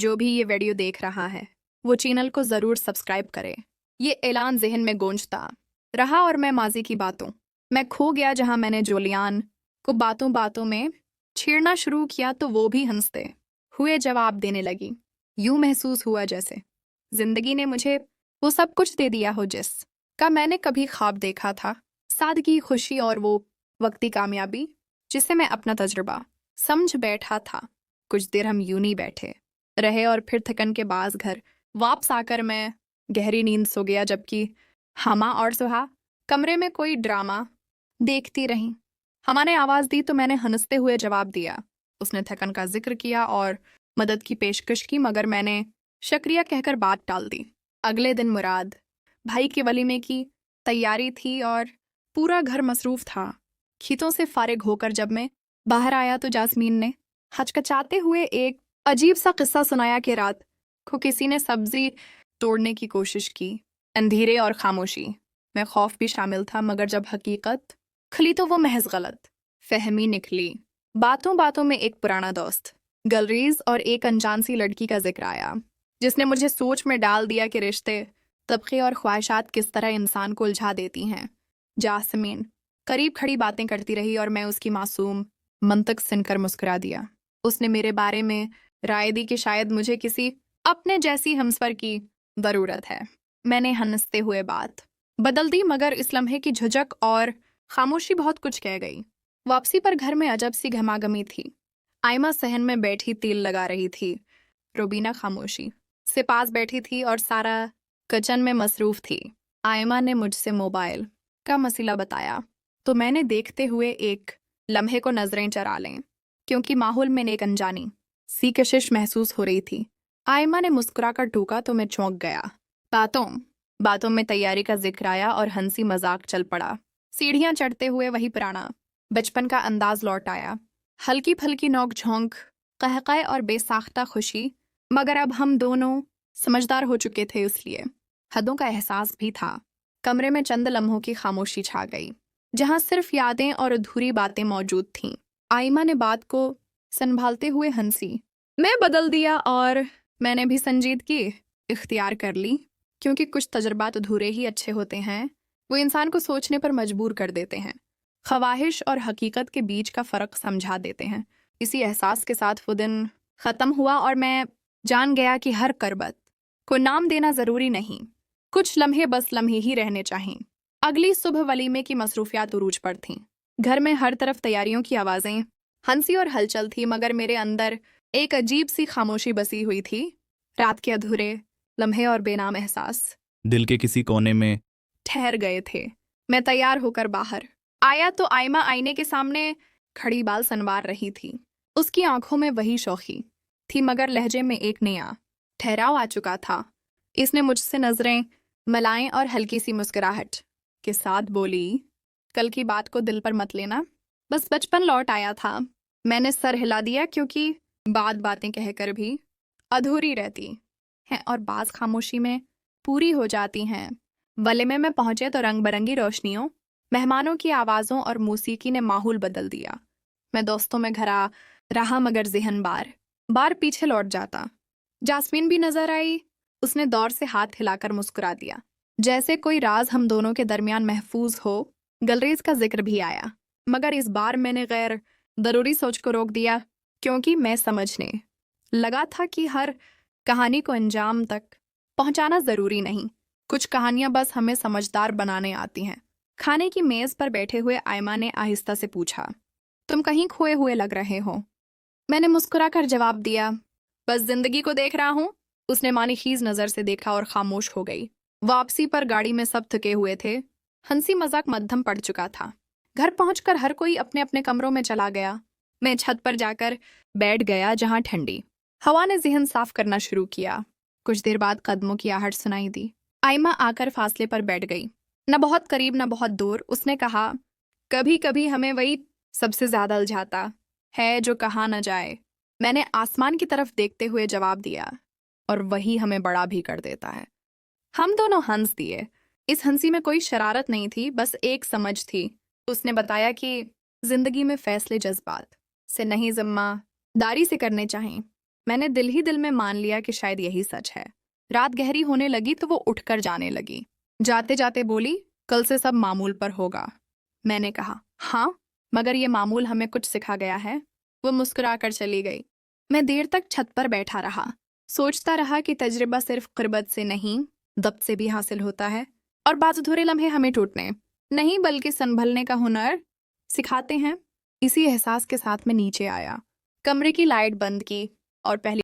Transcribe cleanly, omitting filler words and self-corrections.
जो भी ये वीडियो देख रहा है वो चैनल को ज़रूर सब्सक्राइब करे। ये ऐलान जहन में गूंजता रहा और मैं माजी की बातों मैं खो गया, जहां मैंने जोलियान को बातों बातों में छेड़ना शुरू किया तो वो भी हंसते हुए जवाब देने लगी। यूं महसूस हुआ जैसे जिंदगी ने मुझे वो सब कुछ दे दिया हो जिसका मैंने कभी ख्वाब देखा था। सादगी, खुशी और वो वक्ती कामयाबी जिसे मैं अपना तजुर्बा समझ बैठा था। कुछ देर हम यूं ही बैठे रहे और फिर थकन के बाद घर वापस आकर मैं गहरी नींद सो गया, जबकि हमा और सुहा कमरे में कोई ड्रामा देखती रहीं। हमा ने आवाज़ दी तो मैंने हंसते हुए जवाब दिया। उसने थकन का जिक्र किया और मदद की पेशकश की, मगर मैंने शुक्रिया कहकर बात टाल दी। अगले दिन मुराद भाई के वलीमे की तैयारी थी और पूरा घर मसरूफ था। खेतों से फारिग होकर जब मैं बाहर आया तो जास्मीन ने हचकचाते हुए एक अजीब सा किस्सा सुनाया कि रात को किसी ने सब्जी तोड़ने की कोशिश की। अंधेरे और खामोशी में खौफ भी शामिल था, मगर जब हकीकत खुली तो वो महज गलत फहमी निकली। बातों बातों में एक पुराना दोस्त गलरीज और एक अनजान सी लड़की का जिक्र आया, जिसने मुझे सोच में डाल दिया कि रिश्ते, तबके और ख्वाहिशात किस तरह इंसान को उलझा देती हैं। जासमीन करीब खड़ी बातें करती रही और मैं उसकी मासूम मंतक सुनकर मुस्कुरा दिया। उसने मेरे बारे में राय दी कि शायद मुझे किसी अपने जैसी हमसफर की ज़रूरत है। मैंने हंसते हुए बात बदल दी, मगर इस लम्हे की झुझक और खामोशी बहुत कुछ कह गई। वापसी पर घर में अजब सी घमागमी थी। आयमा सहन में बैठी तेल लगा रही थी। रोबीना खामोशी से पास बैठी थी और सारा किचन में मसरूफ थी। आयमा ने मुझसे मोबाइल का मसला बताया तो मैंने देखते हुए एक लम्हे को नजरें चरा लें, क्योंकि माहौल में एक अनजानी सी कशिश महसूस हो रही थी। आयमा ने मुस्कुराकर टूका तो मैं चौंक गया। बातों बातों में तैयारी का जिक्र आया और हंसी मजाक चल पड़ा। सीढ़ियां चढ़ते हुए वही पुराना बचपन का अंदाज लौट आया। हल्की फल्की नोक झोंक, कहकाए और बेसाख्ता खुशी, मगर अब हम दोनों समझदार हो चुके थे, इसलिए हदों का एहसास भी था। कमरे में चंद लम्हों की खामोशी छा गई, जहां सिर्फ यादें और अधूरी बातें मौजूद थीं। आयमा ने बात को संभालते हुए हंसी। मैं बदल दिया और मैंने भी संजीदगी इख्तियार कर ली, क्योंकि कुछ तजुर्बात अधूरे ही अच्छे होते हैं। वो इंसान को सोचने पर मजबूर कर देते हैं, ख्वाहिश और हकीकत के बीच का फ़र्क समझा देते हैं। इसी एहसास के साथ वो दिन ख़त्म हुआ और मैं जान गया कि हर करबत को नाम देना ज़रूरी नहीं। कुछ लम्हे बस लम्हे ही रहने चाहिए। अगली सुबह वलीमे की मसरूफियात उरूज पर थीं। घर में हर तरफ तैयारियों की आवाज़ें, हंसी और हलचल थी, मगर मेरे अंदर एक अजीब सी खामोशी बसी हुई थी। रात के अधूरे लम्हे और बेनाम एहसास दिल के किसी कोने में ठहर गए थे। मैं तैयार होकर बाहर आया तो आयमा आईने के सामने खड़ी बाल सनवार रही थी। उसकी आंखों में वही शौखी थी, मगर लहजे में एक नया ठहराव आ चुका था। इसने मुझसे नजरें मिलाएं और हल्की सी मुस्कुराहट के साथ बोली, कल की बात को दिल पर मत लेना, बस बचपन लौट आया था। मैंने सर हिला दिया, क्योंकि बातें कहकर भी अधूरी रहती हैं और बाज खामोशी में पूरी हो जाती हैं। वलीमे में पहुंचे तो रंग बिरंगी रोशनियों, मेहमानों की आवाज़ों और मौसीकी ने माहौल बदल दिया। मैं दोस्तों में घरा रहा, मगर जहन बार बार पीछे लौट जाता। जास्मीन भी नजर आई। उसने दौर से हाथ हिलाकर मुस्कुरा दिया, जैसे कोई राज हम दोनों के दरमियान महफूज हो। गलरेज का जिक्र भी आया, मगर इस बार मैंने गैर ज़रूरी सोच को रोक दिया, क्योंकि मैं समझने लगा था कि हर कहानी को अंजाम तक पहुंचाना ज़रूरी नहीं। कुछ कहानियां बस हमें समझदार बनाने आती हैं। खाने की मेज़ पर बैठे हुए आयमा ने आहिस्ता से पूछा, तुम कहीं खोए हुए लग रहे हो। मैंने मुस्कुराकर जवाब दिया, बस जिंदगी को देख रहा हूँ। उसने मानीखीज नज़र से देखा और खामोश हो गई। वापसी पर गाड़ी में सब थके हुए थे। हंसी मजाक मध्यम पड़ चुका था। घर पहुंचकर हर कोई अपने अपने कमरों में चला गया। मैं छत पर जाकर बैठ गया, जहां ठंडी हवा ने जहन साफ करना शुरू किया। कुछ देर बाद कदमों की आहट सुनाई दी। आयमा आकर फासले पर बैठ गई, न बहुत करीब न बहुत दूर। उसने कहा, कभी कभी हमें वही सबसे ज्यादा उलझाता है जो कहा न जाए। मैंने आसमान की तरफ देखते हुए जवाब दिया, और वही हमें बड़ा भी कर देता है। हम दोनों हंस दिए। इस हंसी में कोई शरारत नहीं थी, बस एक समझ थी। उसने बताया कि जिंदगी में फैसले जज्बात से नहीं, जिम्मेदारी से करने चाहिए। मैंने दिल ही दिल में मान लिया कि शायद यही सच है। रात गहरी होने लगी तो वो उठकर जाने लगी। जाते जाते बोली, कल से सब मामूल पर होगा। मैंने कहा, हाँ, मगर ये मामूल हमें कुछ सिखा गया है। वो मुस्कुराकर चली गई। मैं देर तक छत पर बैठा रहा, सोचता रहा कि तजुर्बा सिर्फ क़ुर्बत से नहीं, दब्त से भी हासिल होता है। और बाज़ अधूरे लम्हे हमें टूटने नहीं बल्कि संभलने का हुनर सिखाते हैं। इसी एहसास के साथ मैं नीचे आया, कमरे की लाइट बंद की और पहली